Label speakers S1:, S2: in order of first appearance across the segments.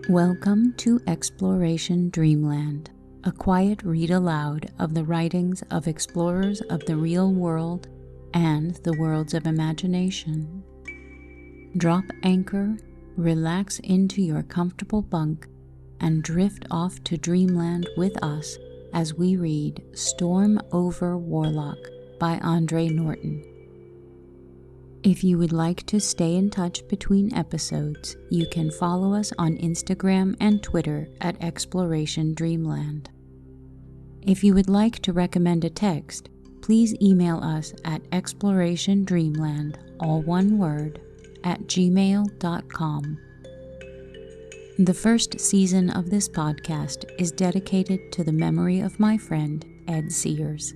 S1: Welcome to Exploration Dreamland, a quiet read-aloud of the writings of explorers of the real world and the worlds of imagination. Drop anchor, relax into your comfortable bunk, and drift off to Dreamland with us as we read Storm Over Warlock by Andre Norton. If you would like to stay in touch between episodes, you can follow us on Instagram and Twitter at Exploration Dreamland. If you would like to recommend a text, please email us at explorationdreamland, all one word, @gmail.com. The first season of this podcast is dedicated to the memory of my friend, Ed Sears.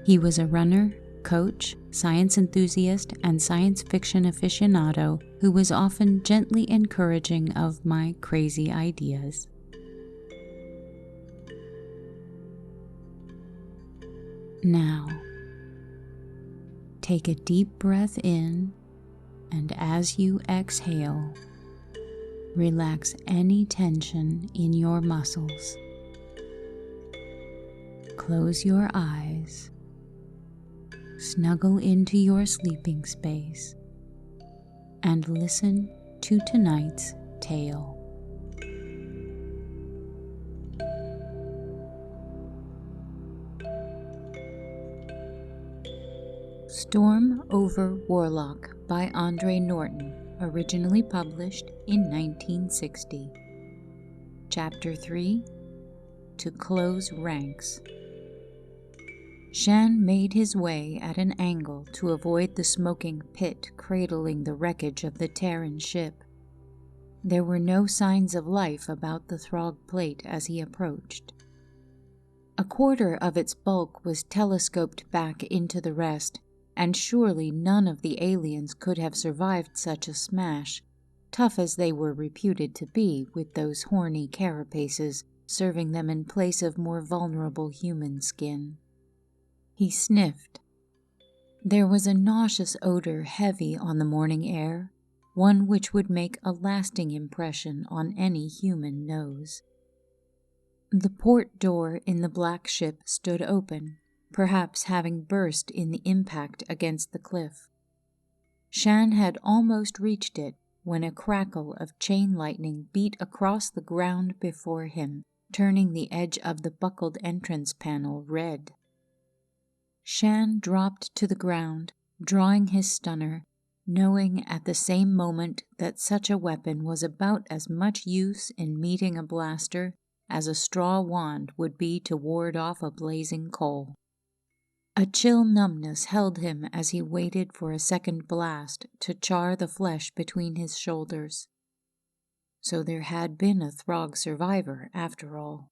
S1: He was a runner, coach, science enthusiast, and science fiction aficionado who was often gently encouraging of my crazy ideas. Now, take a deep breath in, and as you exhale, relax any tension in your muscles. Close your eyes. Snuggle into your sleeping space and listen to tonight's tale. Storm Over Warlock by Andre Norton, originally published in 1960. Chapter 3, To Close Ranks. Shan made his way at an angle to avoid the smoking pit cradling the wreckage of the Terran ship. There were no signs of life about the Throg plate as he approached. A quarter of its bulk was telescoped back into the rest, and surely none of the aliens could have survived such a smash, tough as they were reputed to be with those horny carapaces serving them in place of more vulnerable human skin. He sniffed. There was a nauseous odor heavy on the morning air, one which would make a lasting impression on any human nose. The port door in the black ship stood open, perhaps having burst in the impact against the cliff. Shan had almost reached it when a crackle of chain lightning beat across the ground before him, turning the edge of the buckled entrance panel red. Shan dropped to the ground, drawing his stunner, knowing at the same moment that such a weapon was about as much use in meeting a blaster as a straw wand would be to ward off a blazing coal. A chill numbness held him as he waited for a second blast to char the flesh between his shoulders. So there had been a Throg survivor, after all.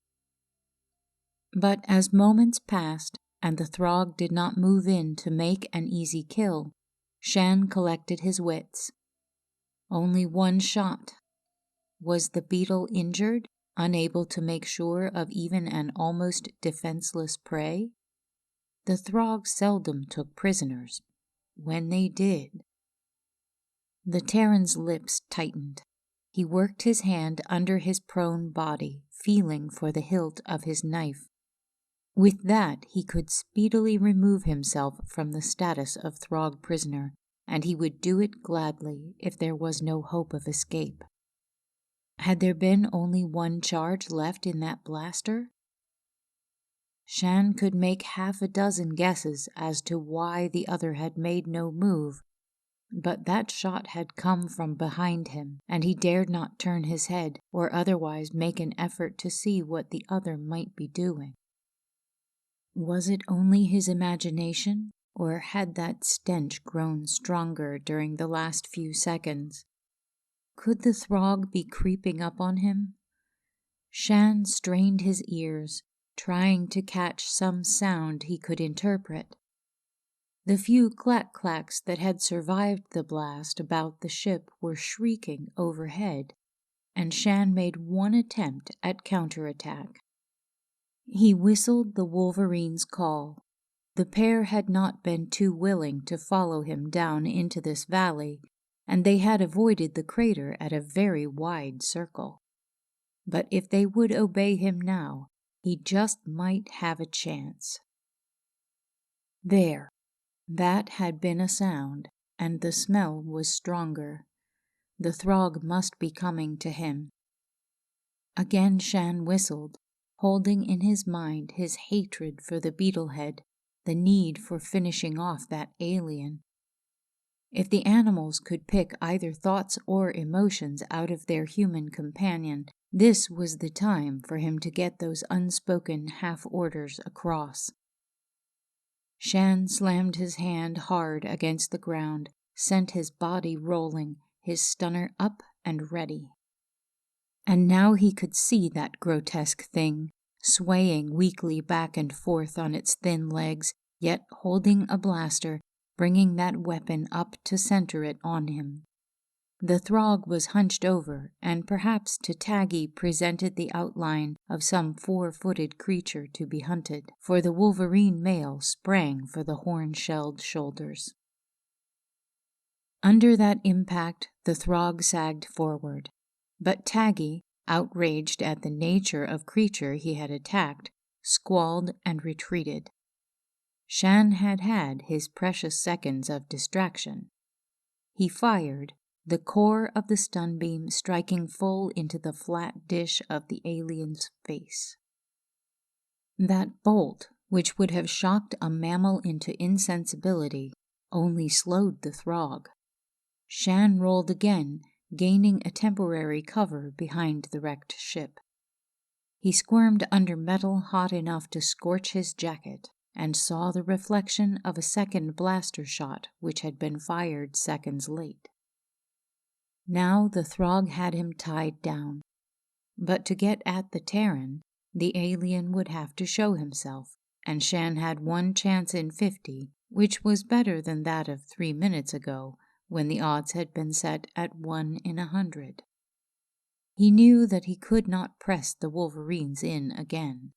S1: But as moments passed, and the Throg did not move in to make an easy kill, Shan collected his wits. Only one shot. Was the beetle injured, unable to make sure of even an almost defenseless prey? The Throg seldom took prisoners. When they did... The Terran's lips tightened. He worked his hand under his prone body, feeling for the hilt of his knife. With that, he could speedily remove himself from the status of Throg prisoner, and he would do it gladly if there was no hope of escape. Had there been only one charge left in that blaster? Shan could make half a dozen guesses as to why the other had made no move, but that shot had come from behind him, and he dared not turn his head or otherwise make an effort to see what the other might be doing. Was it only his imagination, or had that stench grown stronger during the last few seconds? Could the Throg be creeping up on him? Shan strained his ears, trying to catch some sound he could interpret. The few clack-clacks that had survived the blast about the ship were shrieking overhead, and Shan made one attempt at counterattack. He whistled the wolverine's call. The pair had not been too willing to follow him down into this valley, and they had avoided the crater at a very wide circle. but if they would obey him now, he just might have a chance. There, that had been a sound, and the smell was stronger. The throg must be coming to him. Again Shan whistled, holding in his mind his hatred for the beetlehead, the need for finishing off that alien. If the animals could pick either thoughts or emotions out of their human companion, this was the time for him to get those unspoken half-orders across. Shan slammed his hand hard against the ground, sent his body rolling, his stunner up and ready. And now he could see that grotesque thing, swaying weakly back and forth on its thin legs, yet holding a blaster, bringing that weapon up to center it on him. The throg was hunched over, and perhaps to Taggy presented the outline of some 4-footed creature to be hunted, for the wolverine male sprang for the horn-shelled shoulders. Under that impact, the throg sagged forward, but Taggy, outraged at the nature of creature he had attacked, squalled and retreated. Shan had had his precious seconds of distraction. He fired, the core of the stun beam striking full into the flat dish of the alien's face. That bolt, which would have shocked a mammal into insensibility, only slowed the throg. Shan rolled again, gaining a temporary cover behind the wrecked ship. He squirmed under metal hot enough to scorch his jacket, and saw the reflection of a second blaster shot which had been fired seconds late. Now the throg had him tied down, but to get at the Terran, the alien would have to show himself, and Shan had 1 chance in 50, which was better than that of 3 minutes ago, when the odds had been set at 1 in 100. He knew that he could not press the wolverines in again.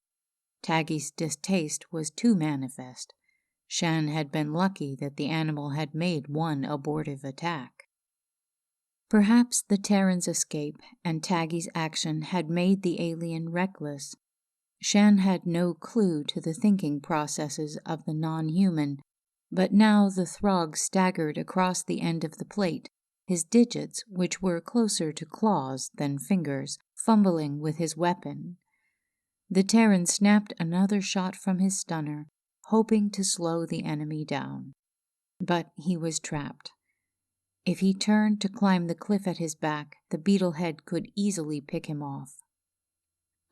S1: Taggy's distaste was too manifest. Shan had been lucky that the animal had made 1 abortive attack. Perhaps the Terran's escape and Taggy's action had made the alien reckless. Shan had no clue to the thinking processes of the non-human, but now the throg staggered across the end of the plate, his digits, which were closer to claws than fingers, fumbling with his weapon. The Terran snapped another shot from his stunner, hoping to slow the enemy down. But he was trapped. If he turned to climb the cliff at his back, the beetlehead could easily pick him off.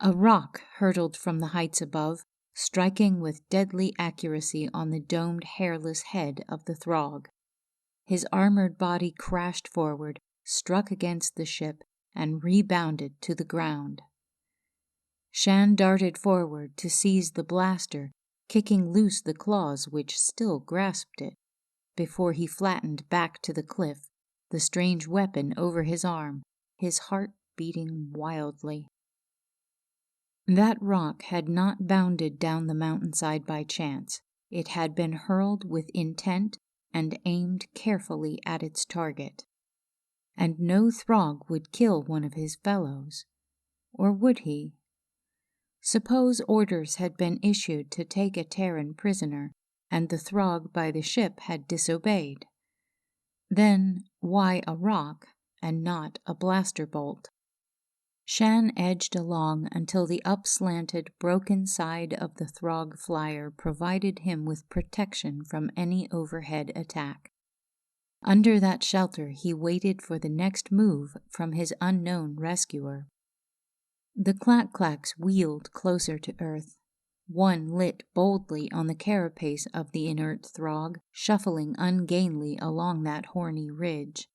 S1: A rock hurtled from the heights above, striking with deadly accuracy on the domed, hairless head of the throg. His armored body crashed forward, struck against the ship, and rebounded to the ground. Shan darted forward to seize the blaster, kicking loose the claws which still grasped it, before he flattened back to the cliff, the strange weapon over his arm, his heart beating wildly. That rock had not bounded down the mountainside by chance. It had been hurled with intent and aimed carefully at its target. And no throg would kill one of his fellows. Or would he? Suppose orders had been issued to take a Terran prisoner, and the throg by the ship had disobeyed. Then why a rock and not a blaster bolt? Shan edged along until the upslanted, broken side of the throg flyer provided him with protection from any overhead attack. Under that shelter he waited for the next move from his unknown rescuer. The clack-clacks wheeled closer to earth. One lit boldly on the carapace of the inert throg, shuffling ungainly along that horny ridge.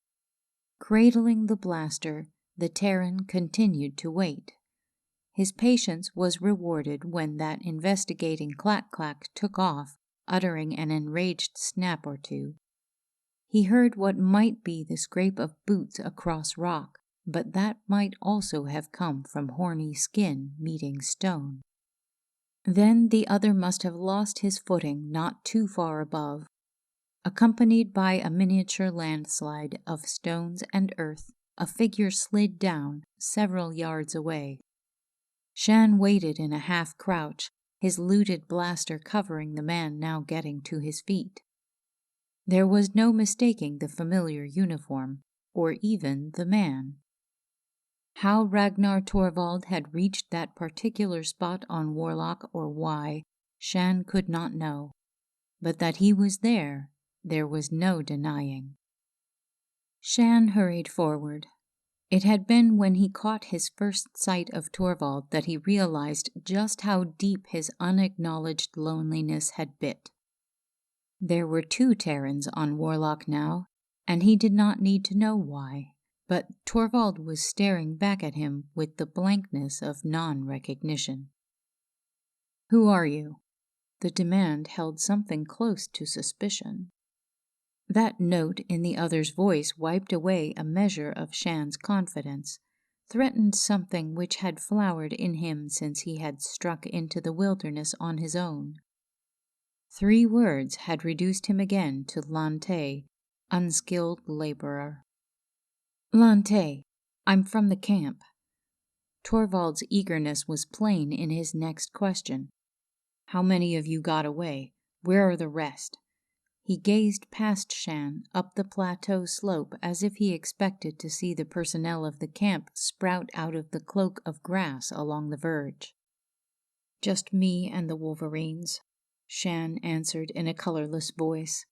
S1: Cradling the blaster, the Terran continued to wait. His patience was rewarded when that investigating clack-clack took off, uttering an enraged snap or two. He heard what might be the scrape of boots across rock, but that might also have come from horny skin meeting stone. Then the other must have lost his footing not too far above. Accompanied by a miniature landslide of stones and earth, a figure slid down several yards away, Shan waited in a half-crouch, his looted blaster covering the man now getting to his feet. There was no mistaking the familiar uniform, or even the man. How Ragnar Torvald had reached that particular spot on Warlock or why, Shan could not know. But that he was there was no denying. Shan hurried forward. It had been when he caught his first sight of Torvald that he realized just how deep his unacknowledged loneliness had bit. There were 2 Terrans on Warlock now, and he did not need to know why, but Torvald was staring back at him with the blankness of non-recognition. "Who are you?" The demand held something close to suspicion. That note in the other's voice wiped away a measure of Shan's confidence, threatened something which had flowered in him since he had struck into the wilderness on his own. 3 words had reduced him again to Lante, unskilled laborer. "Lante, I'm from the camp." Torvald's eagerness was plain in his next question. "How many of you got away? Where are the rest?" He gazed past Shan, up the plateau slope, as if he expected to see the personnel of the camp sprout out of the cloak of grass along the verge. "Just me and the Wolverines," Shan answered in a colorless voice.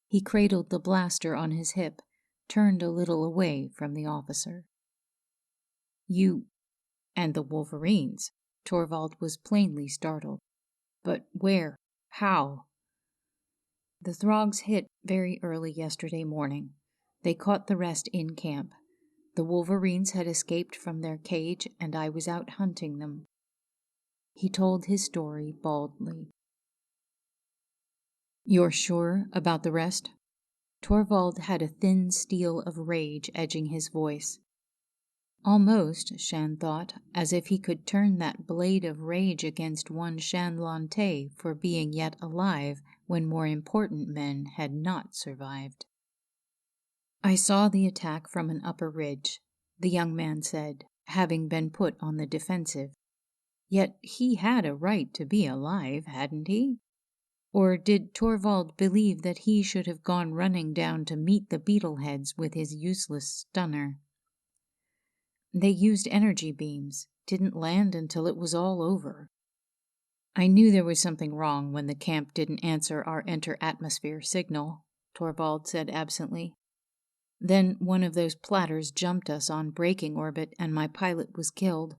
S1: He cradled the blaster on his hip, turned a little away from the officer. "You and the Wolverines?" Torvald was plainly startled. "But where? How?" "The Throgs hit very early yesterday morning. They caught the rest in camp. The Wolverines had escaped from their cage, and I was out hunting them." He told his story baldly. "You're sure about the rest?" Torvald had a thin steel of rage edging his voice. Almost, Shan thought, as if he could turn that blade of rage against one Shan Lante for being yet alive when more important men had not survived. "I saw the attack from an upper ridge," the young man said, having been put on the defensive. Yet he had a right to be alive, hadn't he? Or did Torvald believe that he should have gone running down to meet the beetleheads with his useless stunner? "They used energy beams, didn't land until it was all over." "I knew there was something wrong when the camp didn't answer our inter-atmosphere signal," Torvald said absently. "Then one of those platters jumped us on braking orbit and my pilot was killed.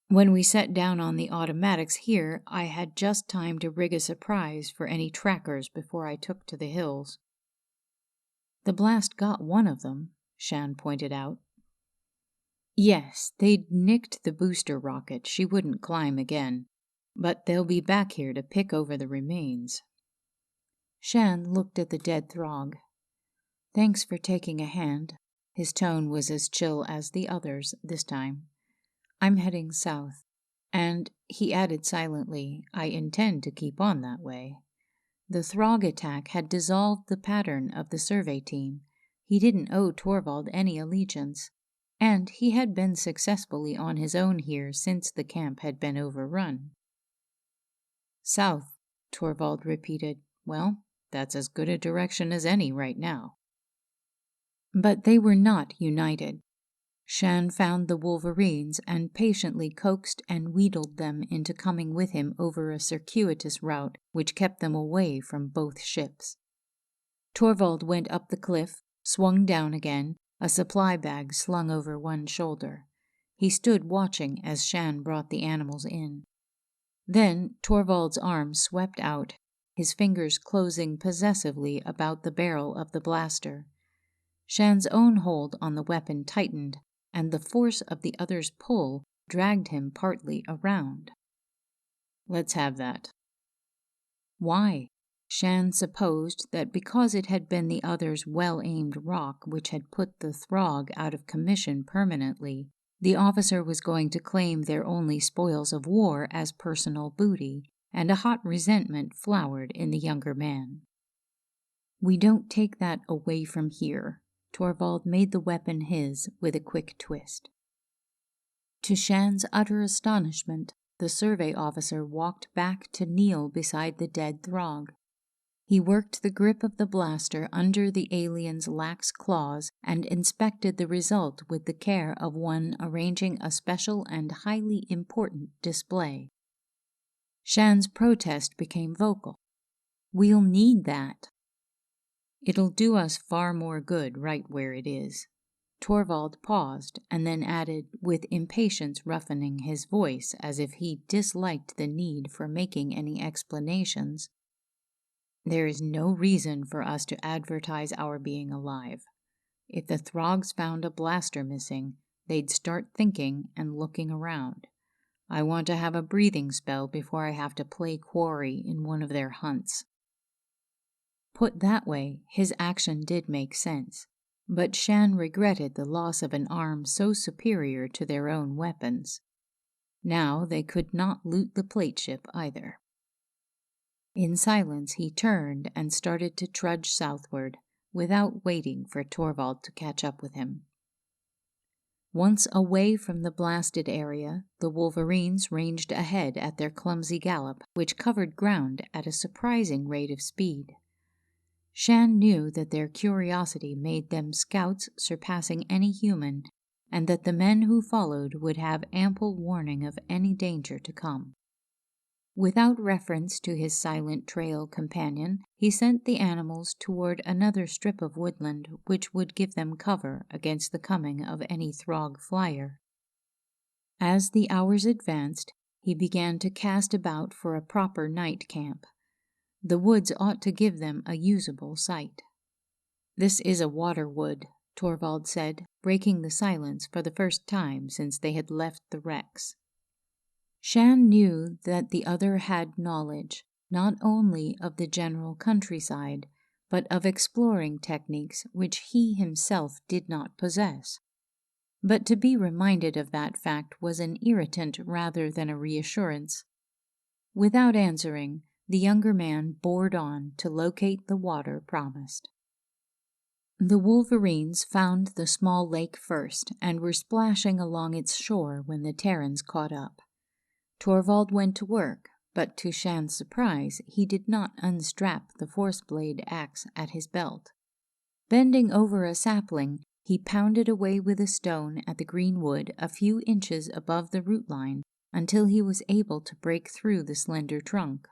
S1: When we set down on the automatics here, I had just time to rig a surprise for any trackers before I took to the hills." "The blast got one of them," Shan pointed out. "Yes, they'd nicked the booster rocket. She wouldn't climb again. But they'll be back here to pick over the remains." Shan looked at the dead Throg. "Thanks for taking a hand." His tone was as chill as the others this time. "I'm heading south. And," he added silently, "I intend to keep on that way." The Throg attack had dissolved the pattern of the survey team. He didn't owe Torvald any allegiance. And he had been successfully on his own here since the camp had been overrun. "South," Torvald repeated. "Well, that's as good a direction as any right now." But they were not united. Shan found the Wolverines and patiently coaxed and wheedled them into coming with him over a circuitous route which kept them away from both ships. Torvald went up the cliff, swung down again, a supply bag slung over one shoulder. He stood watching as Shan brought the animals in. Then Torvald's arm swept out, his fingers closing possessively about the barrel of the blaster. Shan's own hold on the weapon tightened, and the force of the other's pull dragged him partly around. "Let's have that." Why? Shan supposed that because it had been the other's well-aimed rock which had put the Throg out of commission permanently, the officer was going to claim their only spoils of war as personal booty, and a hot resentment flowered in the younger man. "We don't take that away from here." Torvald made the weapon his with a quick twist. To Shan's utter astonishment, the survey officer walked back to kneel beside the dead Throg. He worked the grip of the blaster under the alien's lax claws and inspected the result with the care of one arranging a special and highly important display. Shan's protest became vocal. "We'll need that." "It'll do us far more good right where it is." Torvald paused and then added, with impatience roughening his voice as if he disliked the need for making any explanations, "There is no reason for us to advertise our being alive. If the Throgs found a blaster missing, they'd start thinking and looking around. I want to have a breathing spell before I have to play quarry in one of their hunts." Put that way, his action did make sense, but Shan regretted the loss of an arm so superior to their own weapons. Now they could not loot the plate ship either. In silence he turned and started to trudge southward, without waiting for Torvald to catch up with him. Once away from the blasted area, the Wolverines ranged ahead at their clumsy gallop, which covered ground at a surprising rate of speed. Shan knew that their curiosity made them scouts surpassing any human, and that the men who followed would have ample warning of any danger to come. Without reference to his silent trail companion, he sent the animals toward another strip of woodland which would give them cover against the coming of any Throg flyer. As the hours advanced, he began to cast about for a proper night camp. The woods ought to give them a usable site. "This is a water wood," Torvald said, breaking the silence for the first time since they had left the wrecks. Shan knew that the other had knowledge, not only of the general countryside, but of exploring techniques which he himself did not possess. But to be reminded of that fact was an irritant rather than a reassurance. Without answering, the younger man bored on to locate the water promised. The Wolverines found the small lake first and were splashing along its shore when the Terrans caught up. Torvald went to work, but to Shan's surprise, he did not unstrap the force-blade axe at his belt. Bending over a sapling, he pounded away with a stone at the green wood a few inches above the root line until he was able to break through the slender trunk.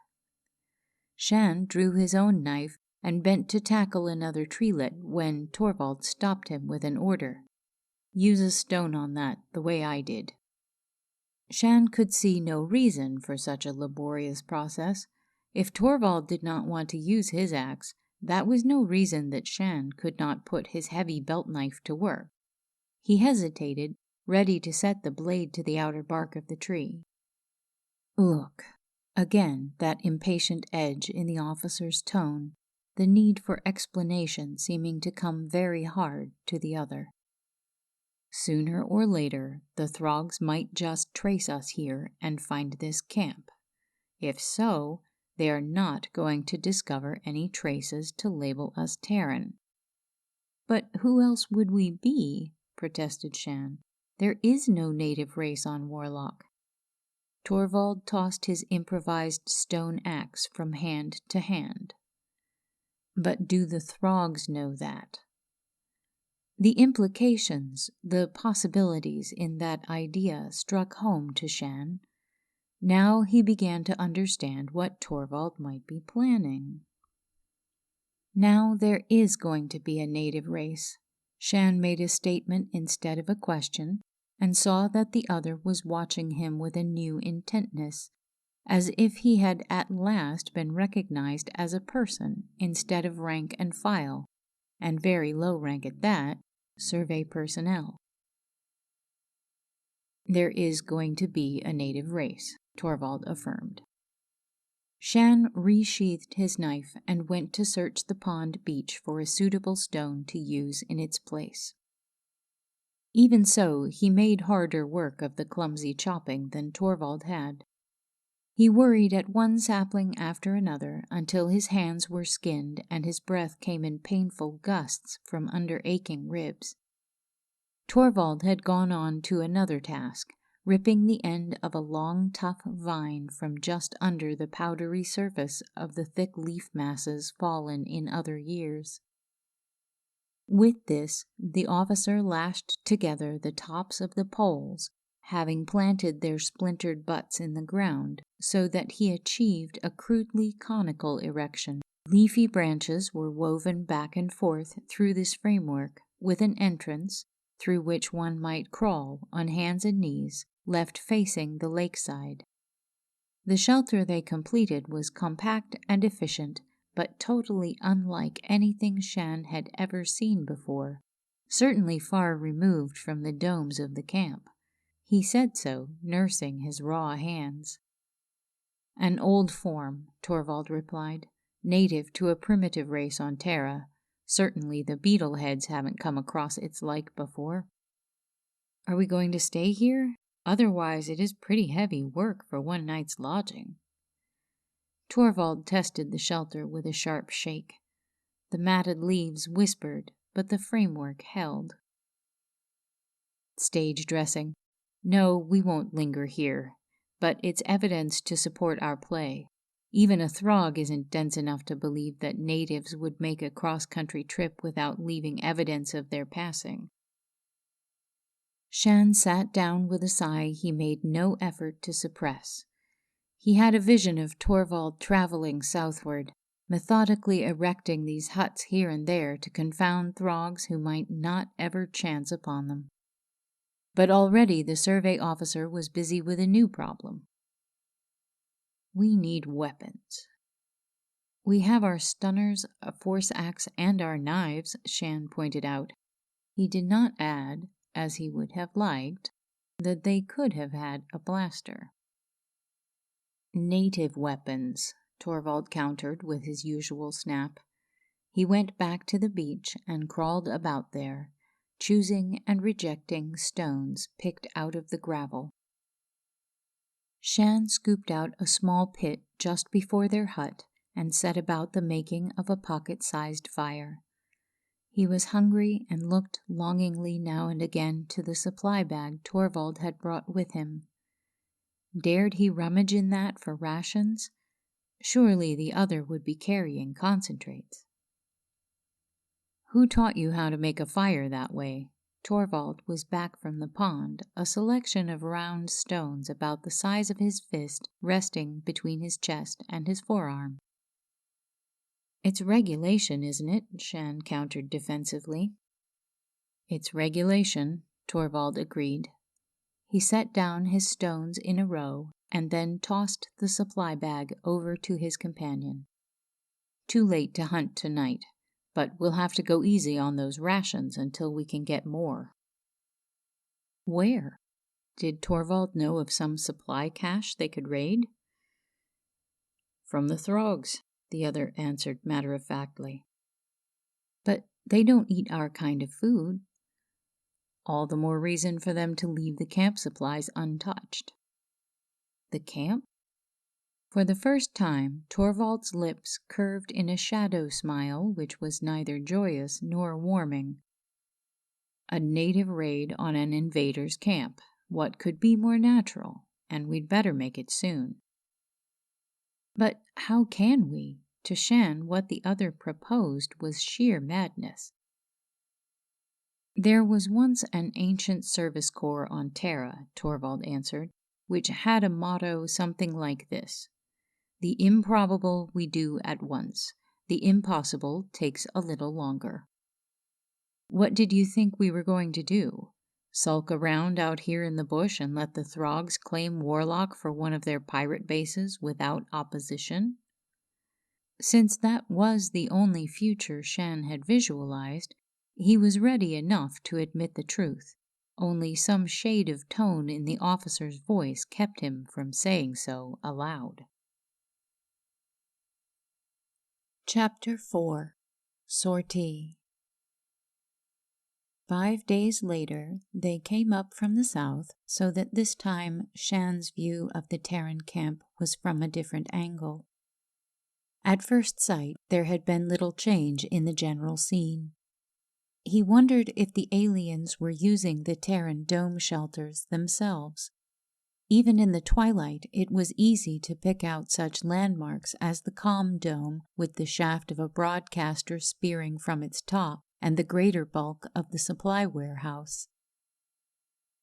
S1: Shan drew his own knife and bent to tackle another treelet when Torvald stopped him with an order. "Use a stone on that, the way I did." Shan could see no reason for such a laborious process. If Torvald did not want to use his axe, that was no reason that Shan could not put his heavy belt knife to work. He hesitated, ready to set the blade to the outer bark of the tree. "Look." Again that impatient edge in the officer's tone, the need for explanation seeming to come very hard to the other. "Sooner or later, the Throgs might just trace us here and find this camp. If so, they are not going to discover any traces to label us Terran." "But who else would we be?" protested Shan. "There is no native race on Warlock." Torvald tossed his improvised stone axe from hand to hand. "But do the Throgs know that?" The implications, the possibilities in that idea struck home to Shan. Now he began to understand what Torvald might be planning. "Now there is going to be a native race." Shan made a statement instead of a question, and saw that the other was watching him with a new intentness, as if he had at last been recognized as a person instead of rank and file, and very low rank at that, survey personnel. "There is going to be a native race," Torvald affirmed. Shan resheathed his knife and went to search the pond beach for a suitable stone to use in its place. Even so, he made harder work of the clumsy chopping than Torvald had. He worried at one sapling after another until his hands were skinned and his breath came in painful gusts from under aching ribs. Torvald had gone on to another task, ripping the end of a long, tough vine from just under the powdery surface of the thick leaf masses fallen in other years. With this, the officer lashed together the tops of the poles, having planted their splintered butts in the ground, so that he achieved a crudely conical erection. Leafy branches were woven back and forth through this framework, with an entrance, through which one might crawl on hands and knees, left facing the lakeside. The shelter they completed was compact and efficient, but totally unlike anything Shan had ever seen before, certainly far removed from the domes of the camp. He said so, nursing his raw hands. An old form, Torvald replied, native to a primitive race on Terra. Certainly the beetle heads haven't come across its like before. Are we going to stay here? Otherwise it is pretty heavy work for one night's lodging. Torvald tested the shelter with a sharp shake. The matted leaves whispered, but the framework held. Stage dressing. No, we won't linger here, but it's evidence to support our play. Even a throg isn't dense enough to believe that natives would make a cross-country trip without leaving evidence of their passing. Shan sat down with a sigh he made no effort to suppress. He had a vision of Torvald traveling southward, methodically erecting these huts here and there to confound throgs who might not ever chance upon them. But already the survey officer was busy with a new problem. We need weapons. We have our stunners, a force axe, and our knives, Shan pointed out. He did not add, as he would have liked, that they could have had a blaster. Native weapons, Torvald countered with his usual snap. He went back to the beach and crawled about there, choosing and rejecting stones picked out of the gravel. Shan scooped out a small pit just before their hut and set about the making of a pocket-sized fire. He was hungry and looked longingly now and again to the supply bag Torvald had brought with him. Dared he rummage in that for rations? Surely the other would be carrying concentrates. Who taught you how to make a fire that way? Torvald was back from the pond, a selection of round stones about the size of his fist resting between his chest and his forearm. It's regulation, isn't it? Shan countered defensively. It's regulation, Torvald agreed. He set down his stones in a row and then tossed the supply bag over to his companion. Too late to hunt tonight, but we'll have to go easy on those rations until we can get more. Where? Did Torvald know of some supply cache they could raid? From the throgs, the other answered matter-of-factly. But they don't eat our kind of food. All the more reason for them to leave the camp supplies untouched. The camp? For the first time, Torvald's lips curved in a shadow smile which was neither joyous nor warming. A native raid on an invader's camp. What could be more natural? And we'd better make it soon. But how can we? To Shan, what the other proposed was sheer madness. There was once an ancient service corps on Terra, Torvald answered, which had a motto something like this: the improbable we do at once. The impossible takes a little longer. What did you think we were going to do? Sulk around out here in the bush and let the throgs claim Warlock for one of their pirate bases without opposition? Since that was the only future Shan had visualized, he was ready enough to admit the truth. Only some shade of tone in the officer's voice kept him from saying so aloud. Chapter 4. Sortie. 5 days later, they came up from the south, so that this time Shan's view of the Terran camp was from a different angle. At first sight, there had been little change in the general scene. He wondered if the aliens were using the Terran dome shelters themselves, Even in the twilight, it was easy to pick out such landmarks as the calm dome with the shaft of a broadcaster spearing from its top and the greater bulk of the supply warehouse.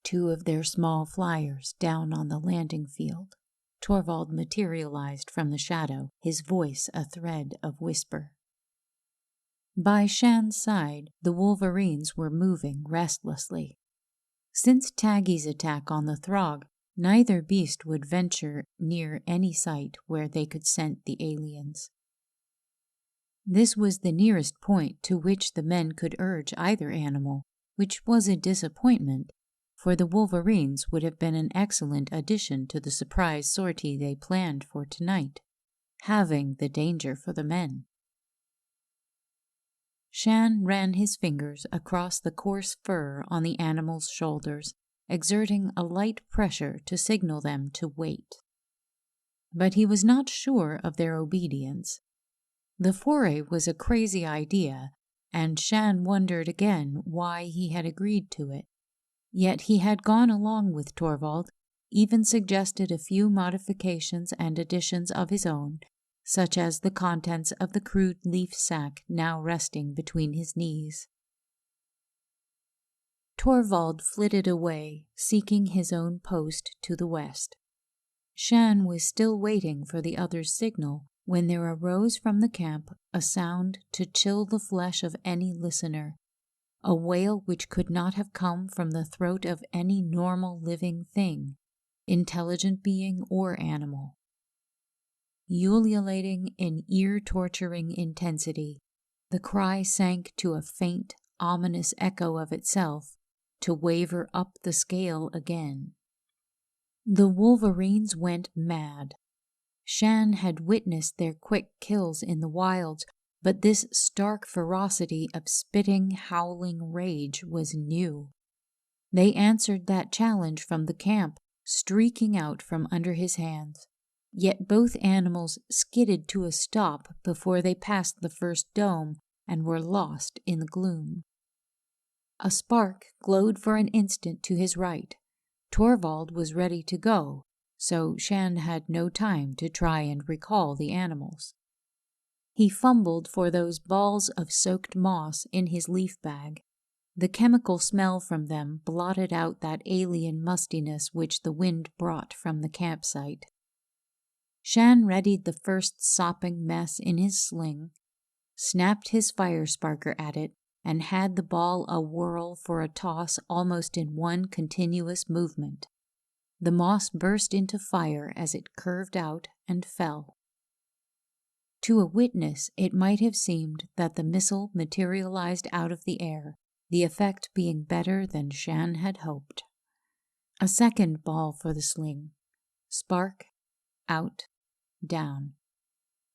S1: 2 of their small flyers down on the landing field. Torvald materialized from the shadow, his voice a thread of whisper. By Shan's side, the wolverines were moving restlessly. Since Taggy's attack on the Throg, neither beast would venture near any site where they could scent the aliens. This was the nearest point to which the men could urge either animal, which was a disappointment, for the wolverines would have been an excellent addition to the surprise sortie they planned for tonight, halving the danger for the men. Shan ran his fingers across the coarse fur on the animals' shoulders, exerting a light pressure to signal them to wait. But he was not sure of their obedience. The foray was a crazy idea, and Shan wondered again why he had agreed to it. Yet he had gone along with Torvald, even suggested a few modifications and additions of his own, such as the contents of the crude leaf sack now resting between his knees. Torvald flitted away, seeking his own post to the west. Shan was still waiting for the other's signal when there arose from the camp a sound to chill the flesh of any listener, a wail which could not have come from the throat of any normal living thing, intelligent being or animal. Ululating in ear-torturing intensity, the cry sank to a faint, ominous echo of itself, to waver up the scale again. The wolverines went mad. Shan had witnessed their quick kills in the wilds, but this stark ferocity of spitting, howling rage was new. They answered that challenge from the camp, streaking out from under his hands. Yet both animals skidded to a stop before they passed the first dome and were lost in the gloom. A spark glowed for an instant to his right. Torvald was ready to go, so Shan had no time to try and recall the animals. He fumbled for those balls of soaked moss in his leaf bag. The chemical smell from them blotted out that alien mustiness which the wind brought from the campsite. Shan readied the first sopping mess in his sling, snapped his fire sparker at it, and had the ball a whirl for a toss almost in one continuous movement. The moss burst into fire as it curved out and fell. To a witness, it might have seemed that the missile materialized out of the air, the effect being better than Shan had hoped. A second ball for the sling. Spark, out, down.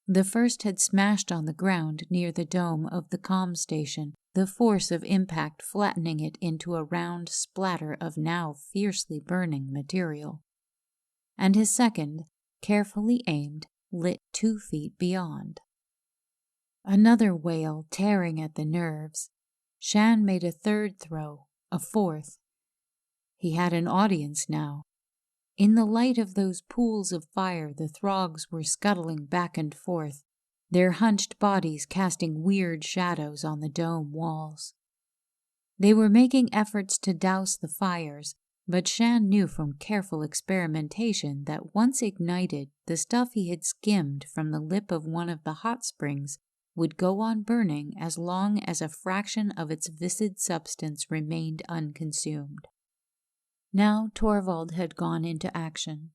S1: The first had smashed on the ground near the dome of the comm station, the force of impact flattening it into a round splatter of now fiercely burning material. And his second, carefully aimed, lit 2 feet beyond. Another wail tearing at the nerves. Shan made a third throw, a fourth. He had an audience now. In the light of those pools of fire, the Throgs were scuttling back and forth, their hunched bodies casting weird shadows on the dome walls. They were making efforts to douse the fires, but Shan knew from careful experimentation that once ignited, the stuff he had skimmed from the lip of one of the hot springs would go on burning as long as a fraction of its viscid substance remained unconsumed. Now Torvald had gone into action.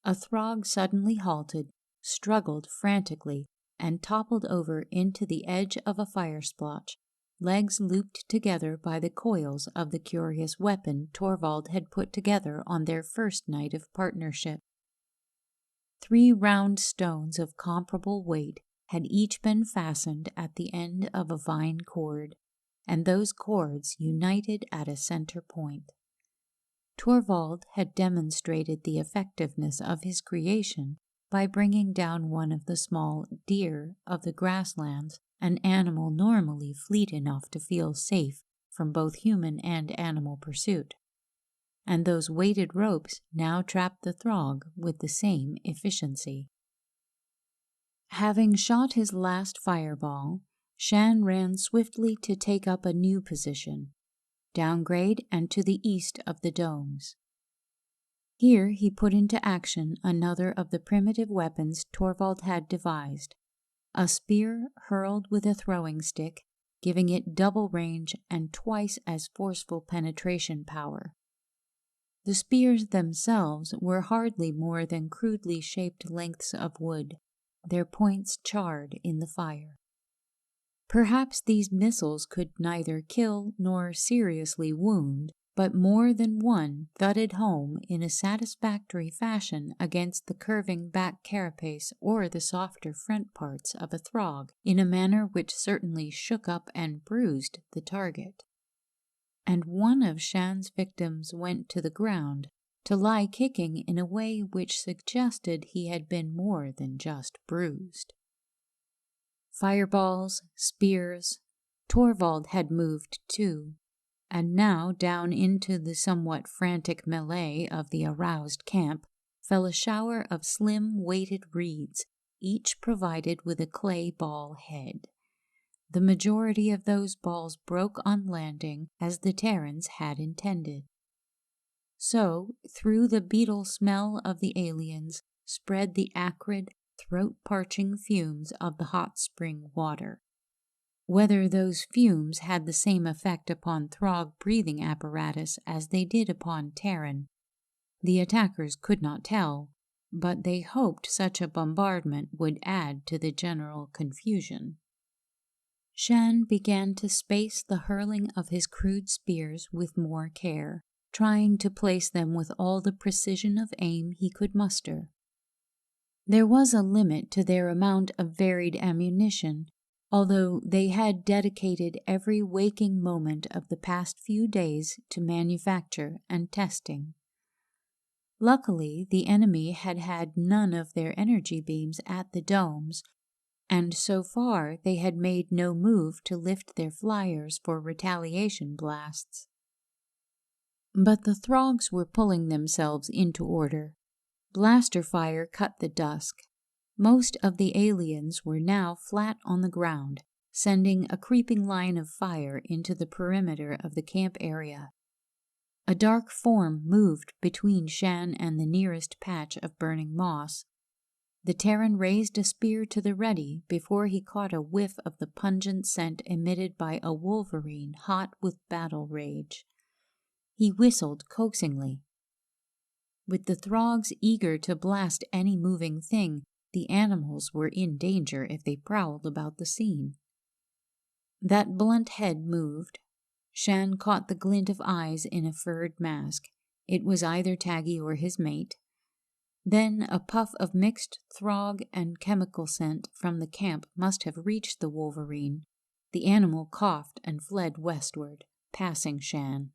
S1: A Throg suddenly halted, struggled frantically, and toppled over into the edge of a fire splotch, legs looped together by the coils of the curious weapon Torvald had put together on their first night of partnership. 3 round stones of comparable weight had each been fastened at the end of a vine cord, and those cords united at a center point. Torvald had demonstrated the effectiveness of his creation by bringing down one of the small deer of the grasslands, an animal normally fleet enough to feel safe from both human and animal pursuit. and those weighted ropes now trapped the throg with the same efficiency. Having shot his last fireball, Shan ran swiftly to take up a new position, downgrade and to the east of the domes. Here he put into action another of the primitive weapons Torvald had devised, a spear hurled with a throwing stick, giving it double range and twice as forceful penetration power. The spears themselves were hardly more than crudely shaped lengths of wood, their points charred in the fire. Perhaps these missiles could neither kill nor seriously wound, but more than one thudded home in a satisfactory fashion against the curving back carapace or the softer front parts of a throg in a manner which certainly shook up and bruised the target. And one of Shan's victims went to the ground, to lie kicking in a way which suggested he had been more than just bruised. Fireballs, spears, Torvald had moved too, and now down into the somewhat frantic melee of the aroused camp fell a shower of slim weighted reeds, each provided with a clay ball head. The majority of those balls broke on landing as the Terrans had intended. So, through the beetle smell of the aliens spread the acrid, throat-parching fumes of the hot spring water. Whether those fumes had the same effect upon Throg breathing apparatus as they did upon Terran, the attackers could not tell, but they hoped such a bombardment would add to the general confusion. Shan began to space the hurling of his crude spears with more care, trying to place them with all the precision of aim he could muster. There was a limit to their amount of varied ammunition, although they had dedicated every waking moment of the past few days to manufacture and testing. Luckily, the enemy had had none of their energy beams at the domes, and so far they had made no move to lift their flyers for retaliation blasts. But the Throgs were pulling themselves into order. Blaster fire cut the dusk. Most of the aliens were now flat on the ground, sending a creeping line of fire into the perimeter of the camp area. A dark form moved between Shan and the nearest patch of burning moss. The Terran raised a spear to the ready before he caught a whiff of the pungent scent emitted by a wolverine hot with battle rage. He whistled coaxingly. With the Throgs eager to blast any moving thing, the animals were in danger if they prowled about the scene. That blunt head moved. Shan caught the glint of eyes in a furred mask. It was either Taggy or his mate. Then a puff of mixed throg and chemical scent from the camp must have reached the wolverine. The animal coughed and fled westward, passing Shan.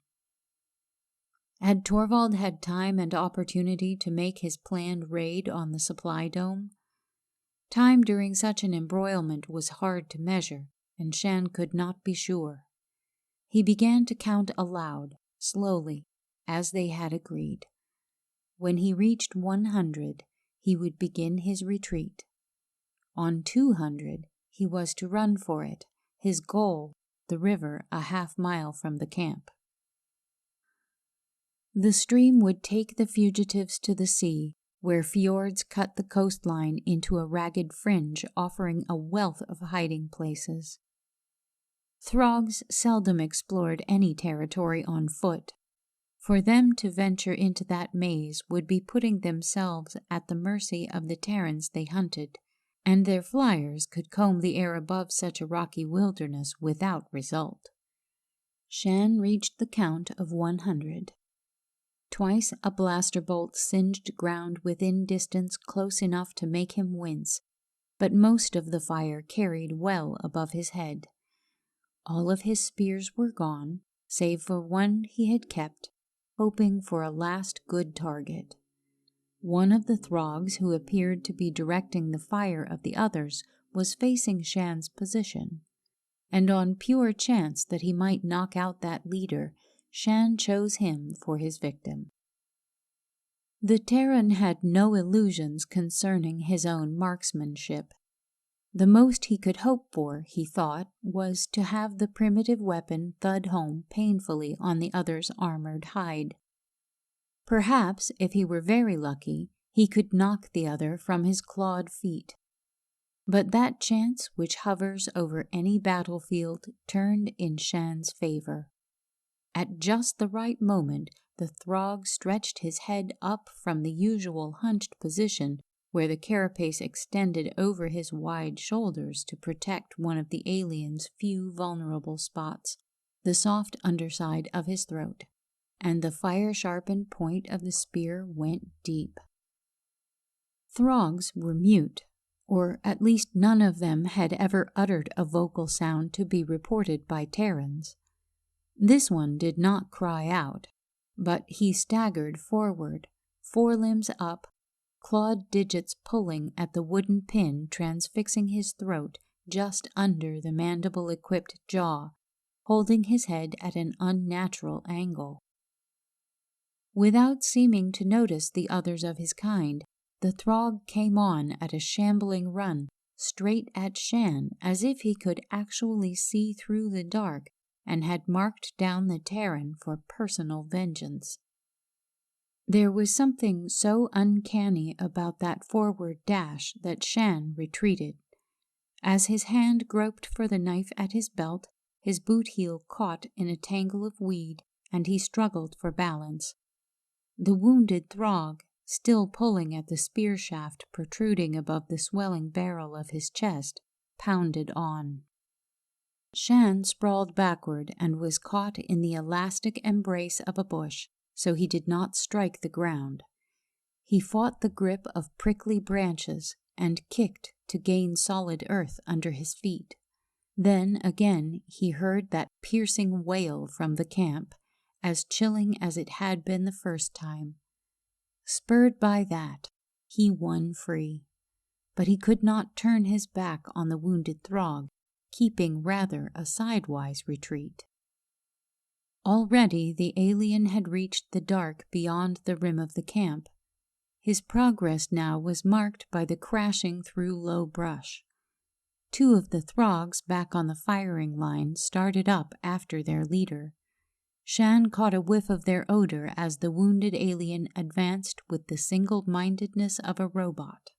S1: Had Torvald had time and opportunity to make his planned raid on the supply dome? Time during such an embroilment was hard to measure, and Shan could not be sure. He began to count aloud, slowly, as they had agreed. When he reached 100, he would begin his retreat. On 200, he was to run for it, his goal, the river a half-mile from the camp. The stream would take the fugitives to the sea, where fjords cut the coastline into a ragged fringe offering a wealth of hiding places. Throgs seldom explored any territory on foot. For them to venture into that maze would be putting themselves at the mercy of the Terrans they hunted, and their flyers could comb the air above such a rocky wilderness without result. Shan reached the count of 100. Twice a blaster bolt singed ground within distance close enough to make him wince, but most of the fire carried well above his head. All of his spears were gone, save for one he had kept, hoping for a last good target. One of the Throgs who appeared to be directing the fire of the others was facing Shan's position, and on pure chance that he might knock out that leader, Shan chose him for his victim. The Terran had no illusions concerning his own marksmanship. The most he could hope for, he thought, was to have the primitive weapon thud home painfully on the other's armored hide. Perhaps, if he were very lucky, he could knock the other from his clawed feet. But that chance which hovers over any battlefield turned in Shan's favor. At just the right moment, the Throg stretched his head up from the usual hunched position where the carapace extended over his wide shoulders to protect one of the alien's few vulnerable spots, the soft underside of his throat, and the fire-sharpened point of the spear went deep. Throgs were mute, or at least none of them had ever uttered a vocal sound to be reported by Terrans. This one did not cry out, but he staggered forward, forelimbs up, clawed digits pulling at the wooden pin transfixing his throat just under the mandible-equipped jaw, holding his head at an unnatural angle. Without seeming to notice the others of his kind, the Throg came on at a shambling run, straight at Shan, as if he could actually see through the dark and had marked down the Terran for personal vengeance. There was something so uncanny about that forward dash that Shan retreated. As his hand groped for the knife at his belt, his boot heel caught in a tangle of weed, and he struggled for balance. The wounded Throg, still pulling at the spear shaft protruding above the swelling barrel of his chest, pounded on. Shan sprawled backward and was caught in the elastic embrace of a bush, so he did not strike the ground. He fought the grip of prickly branches and kicked to gain solid earth under his feet. Then again he heard that piercing wail from the camp, as chilling as it had been the first time. Spurred by that, he won free. But he could not turn his back on the wounded Throg, keeping rather a sidewise retreat. Already the alien had reached the dark beyond the rim of the camp. His progress now was marked by the crashing through low brush. Two of the Throgs back on the firing line started up after their leader. Shan caught a whiff of their odor as the wounded alien advanced with the single-mindedness of a robot.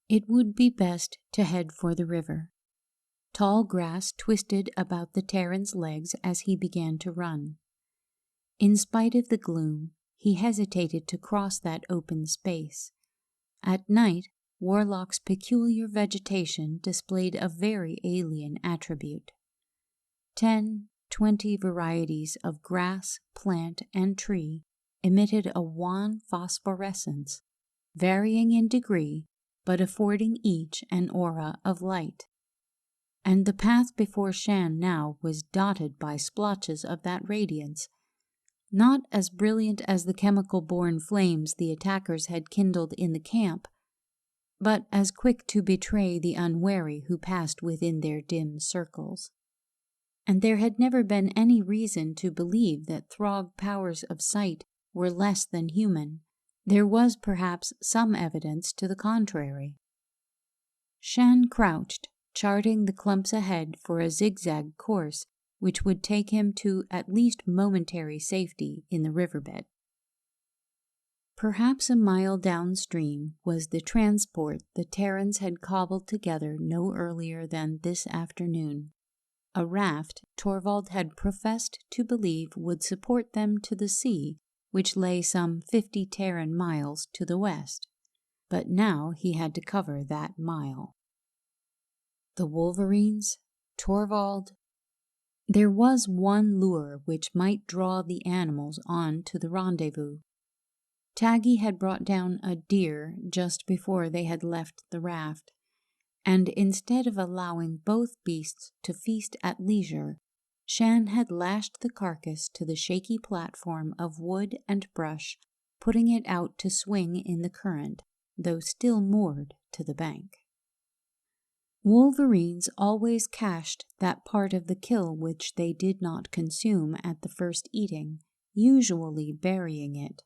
S1: It would be best to head for the river. Tall grass twisted about the Terran's legs as he began to run. In spite of the gloom, he hesitated to cross that open space. At night, Warlock's peculiar vegetation displayed a very alien attribute. 10-20 varieties of grass, plant, and tree emitted a wan phosphorescence, varying in degree, but affording each an aura of light. And the path before Shan now was dotted by splotches of that radiance, not as brilliant as the chemical-born flames the attackers had kindled in the camp, but as quick to betray the unwary who passed within their dim circles. And there had never been any reason to believe that Throg powers of sight were less than human. There was perhaps some evidence to the contrary. Shan crouched, charting the clumps ahead for a zigzag course which would take him to at least momentary safety in the riverbed. Perhaps a mile downstream was the transport the Terrans had cobbled together no earlier than this afternoon, a raft Torvald had professed to believe would support them to the sea, which lay some 50 Terran miles to the west. But now he had to cover that mile. The Wolverines? Torvald? There was one lure which might draw the animals on to the rendezvous. Taggy had brought down a deer just before they had left the raft, and instead of allowing both beasts to feast at leisure, Shan had lashed the carcass to the shaky platform of wood and brush, putting it out to swing in the current, though still moored to the bank. Wolverines always cached that part of the kill which they did not consume at the first eating, usually burying it.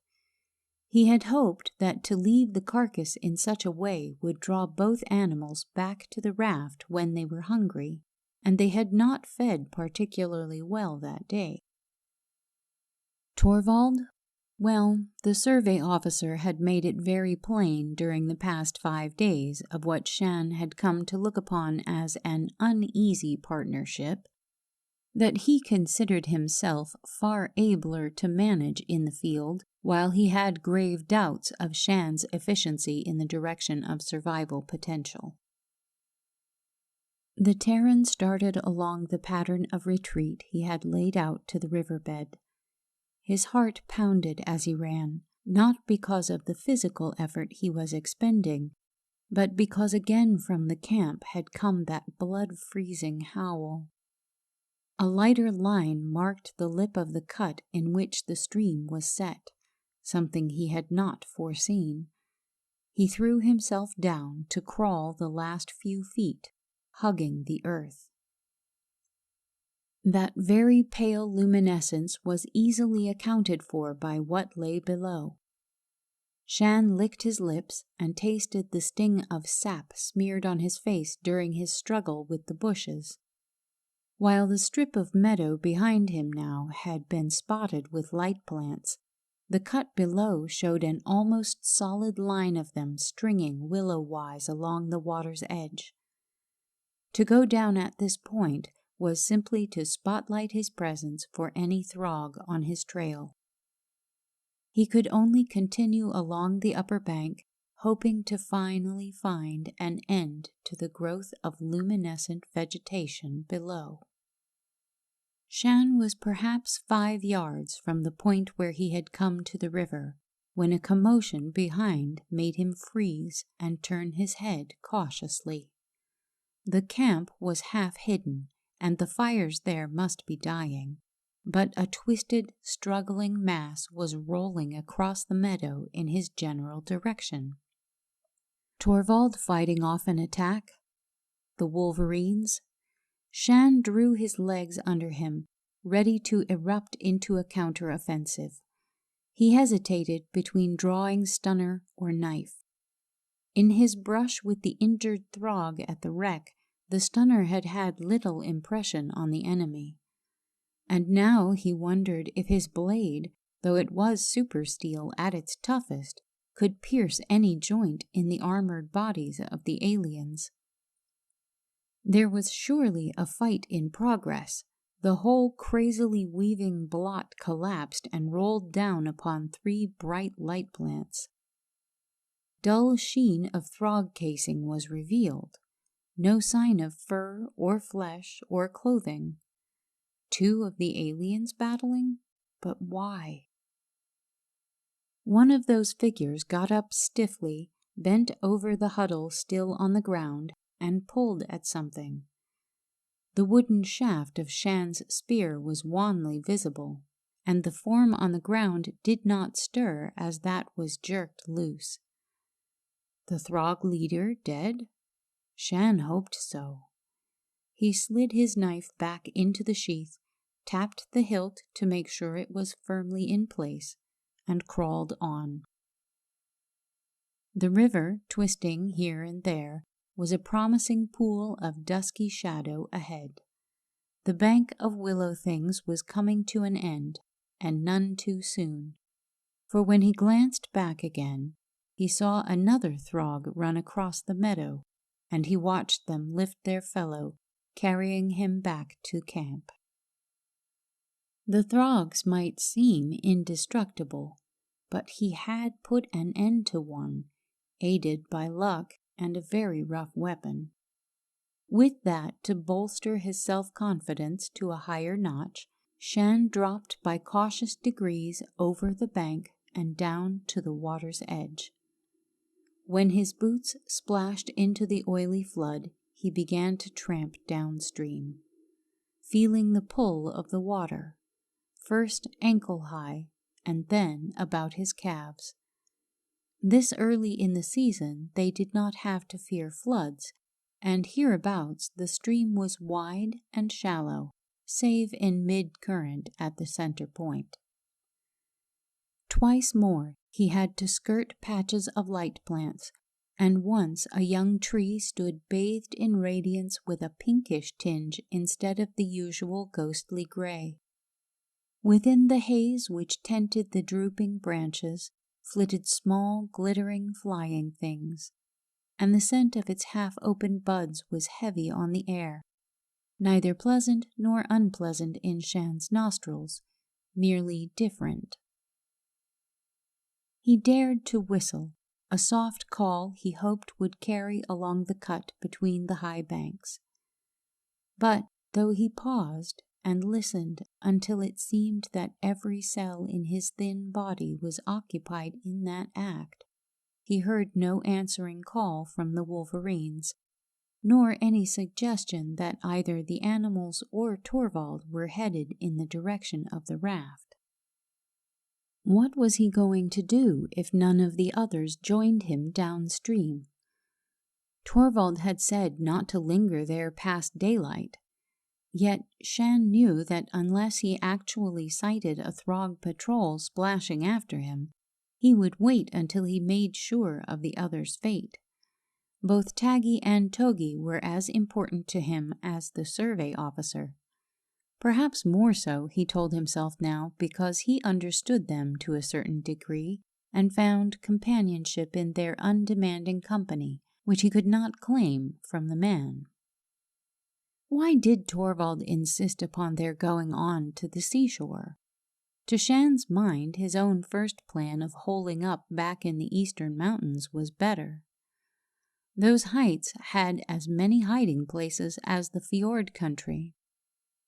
S1: He had hoped that to leave the carcass in such a way would draw both animals back to the raft when they were hungry, and they had not fed particularly well that day. Torvald? Well, the survey officer had made it very plain during the past 5 days of what Jeanne had come to look upon as an uneasy partnership, that he considered himself far abler to manage in the field, while he had grave doubts of Jeanne's efficiency in the direction of survival potential. The Terran started along the pattern of retreat he had laid out to the riverbed. His heart pounded as he ran, not because of the physical effort he was expending, but because again from the camp had come that blood-freezing howl. A lighter line marked the lip of the cut in which the stream was set, something he had not foreseen. He threw himself down to crawl the last few feet, hugging the earth. That very pale luminescence was easily accounted for by what lay below. Jeanne licked his lips and tasted the sting of sap smeared on his face during his struggle with the bushes. While the strip of meadow behind him now had been spotted with light plants, the cut below showed an almost solid line of them stringing willow-wise along the water's edge. To go down at this point was simply to spotlight his presence for any throg on his trail. He could only continue along the upper bank, hoping to finally find an end to the growth of luminescent vegetation below. Jeanne was perhaps 5 yards from the point where he had come to the river, when a commotion behind made him freeze and turn his head cautiously. The camp was half hidden, and the fires there must be dying, but a twisted, struggling mass was rolling across the meadow in his general direction. Torvald fighting off an attack? The wolverines? Jeanne drew his legs under him, ready to erupt into a counter-offensive. He hesitated between drawing stunner or knife. In his brush with the injured throg at the wreck, the stunner had had little impression on the enemy. And now he wondered if his blade, though it was super steel at its toughest, could pierce any joint in the armored bodies of the aliens. There was surely a fight in progress. The whole crazily weaving blot collapsed and rolled down upon 3 bright light plants. Dull sheen of throg casing was revealed. No sign of fur or flesh or clothing. 2 of the aliens battling? But why? One of those figures got up stiffly, bent over the huddle still on the ground, and pulled at something. The wooden shaft of Jeanne's spear was wanly visible, and the form on the ground did not stir as that was jerked loose. The throg leader dead? Jeanne hoped so. He slid his knife back into the sheath, tapped the hilt to make sure it was firmly in place, and crawled on. The river, twisting here and there, was a promising pool of dusky shadow ahead. The bank of willow things was coming to an end, and none too soon, for when he glanced back again, he saw another throg run across the meadow, and he watched them lift their fellow, carrying him back to camp. The throgs might seem indestructible, but he had put an end to one, aided by luck and a very rough weapon. With that to bolster his self-confidence to a higher notch, Jeanne dropped by cautious degrees over the bank and down to the water's edge. When his boots splashed into the oily flood, he began to tramp downstream, feeling the pull of the water, first ankle-high and then about his calves. This early in the season they did not have to fear floods, and hereabouts the stream was wide and shallow, save in mid-current at the center point. Twice more He had to skirt patches of light plants, and once a young tree stood bathed in radiance with a pinkish tinge instead of the usual ghostly gray. Within the haze which tinted the drooping branches flitted small, glittering flying things, and the scent of its half-opened buds was heavy on the air, neither pleasant nor unpleasant in Shan's nostrils, merely different. He dared to whistle, a soft call he hoped would carry along the cut between the high banks. But though he paused and listened until it seemed that every cell in his thin body was occupied in that act, he heard no answering call from the wolverines, nor any suggestion that either the animals or Torvald were headed in the direction of the raft. What was he going to do if none of the others joined him downstream? Torvald had said not to linger there past daylight, yet Shan knew that unless he actually sighted a Throg patrol splashing after him, he would wait until he made sure of the other's fate. Both Taggy and Togi were as important to him as the survey officer. Perhaps more so, he told himself now, because he understood them to a certain degree and found companionship in their undemanding company, which he could not claim from the man. Why did Torvald insist upon their going on to the seashore? To Shan's mind, his own first plan of holing up back in the eastern mountains was better. Those heights had as many hiding places as the fjord country.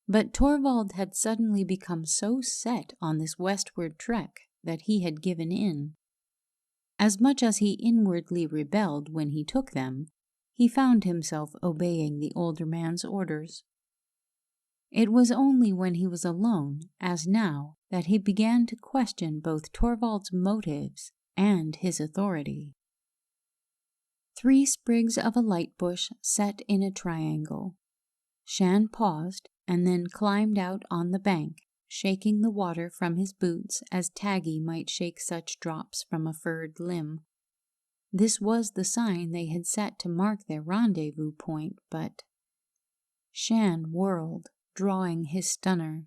S1: But Torvald had suddenly become so set on this westward trek that he had given in. As much as he inwardly rebelled when he took them, he found himself obeying the older man's orders. It was only when he was alone, as now, that he began to question both Torvald's motives and his authority. 3 sprigs of a light bush set in a triangle. Shan paused and then climbed out on the bank, shaking the water from his boots as Taggy might shake such drops from a furred limb. This was the sign they had set to mark their rendezvous point, but Shan whirled, drawing his stunner.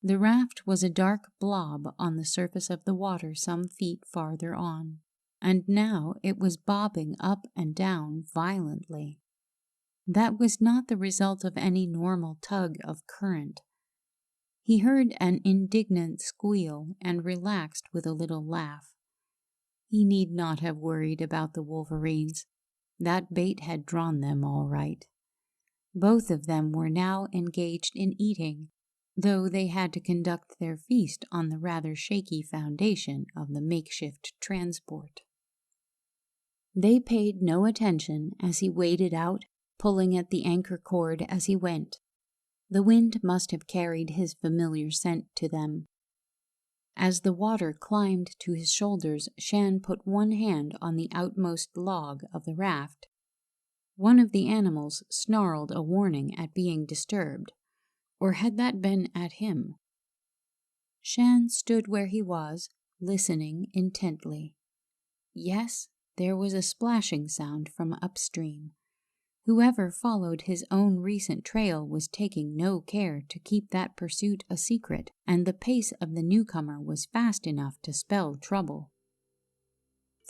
S1: The raft was a dark blob on the surface of the water some feet farther on, and now it was bobbing up and down violently. That was not the result of any normal tug of current. He heard an indignant squeal and relaxed with a little laugh. He need not have worried about the wolverines. That bait had drawn them all right. Both of them were now engaged in eating, though they had to conduct their feast on the rather shaky foundation of the makeshift transport. They paid no attention as he waded out, pulling at the anchor cord as he went. The wind must have carried his familiar scent to them. As the water climbed to his shoulders, Shan put one hand on the outmost log of the raft. One of the animals snarled a warning at being disturbed, or had that been at him? Shan stood where he was, listening intently. Yes, there was a splashing sound from upstream. Whoever followed his own recent trail was taking no care to keep that pursuit a secret, and the pace of the newcomer was fast enough to spell trouble.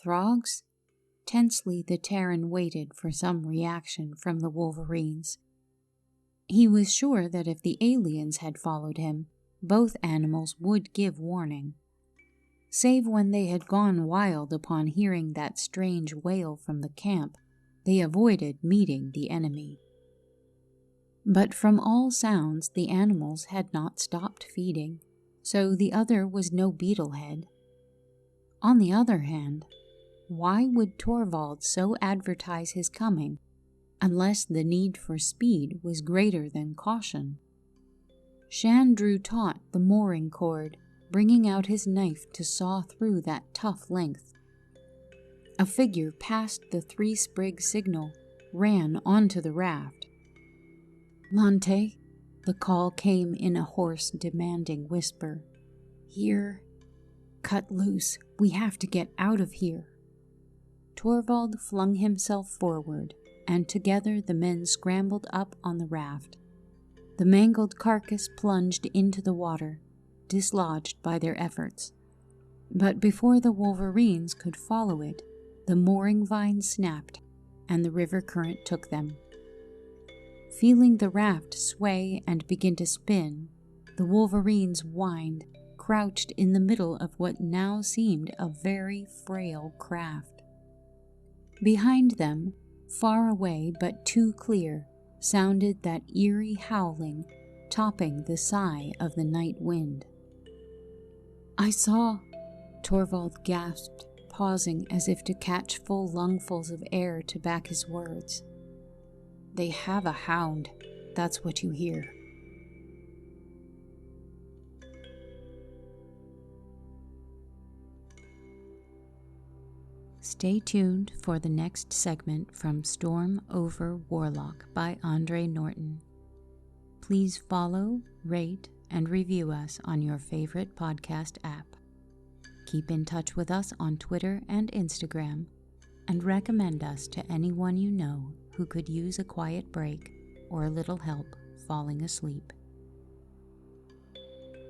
S1: Throgs? Tensely the Terran waited for some reaction from the wolverines. He was sure that if the aliens had followed him, both animals would give warning. Save when they had gone wild upon hearing that strange wail from the camp, they avoided meeting the enemy. But from all sounds the animals had not stopped feeding, so the other was no beetlehead. On the other hand, why would Torvald so advertise his coming, unless the need for speed was greater than caution? Shan drew taut the mooring cord, bringing out his knife to saw through that tough length. A figure passed the 3-sprig signal, ran onto the raft. "Lante," the call came in a hoarse, demanding whisper. "Here." Cut loose. We have to get out of here. Torvald flung himself forward, and together the men scrambled up on the raft. The mangled carcass plunged into the water, dislodged by their efforts. But before the wolverines could follow it, the mooring vine snapped, and the river current took them. Feeling the raft sway and begin to spin, the wolverines whined, crouched in the middle of what now seemed a very frail craft. Behind them, far away but too clear, sounded that eerie howling, topping the sigh of the night wind. "I saw," Torvald gasped, pausing as if to catch full lungfuls of air to back his words. "They have a hound, that's what you hear." Stay tuned for the next segment from Storm Over Warlock by Andre Norton. Please follow, rate, and review us on your favorite podcast app. Keep in touch with us on Twitter and Instagram, and recommend us to anyone you know who could use a quiet break or a little help falling asleep.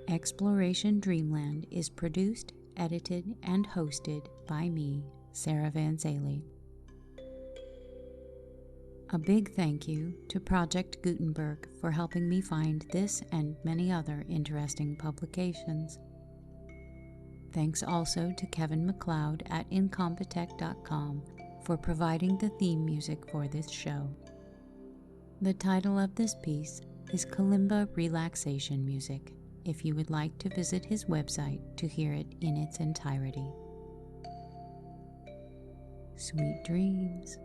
S1: Exploration Dreamland is produced, edited, and hosted by me, Sarah Van Zaley. A big thank you to Project Gutenberg for helping me find this and many other interesting publications. Thanks also to Kevin MacLeod at Incompetech.com for providing the theme music for this show. The title of this piece is Kalimba Relaxation Music, if you would like to visit his website to hear it in its entirety. Sweet dreams.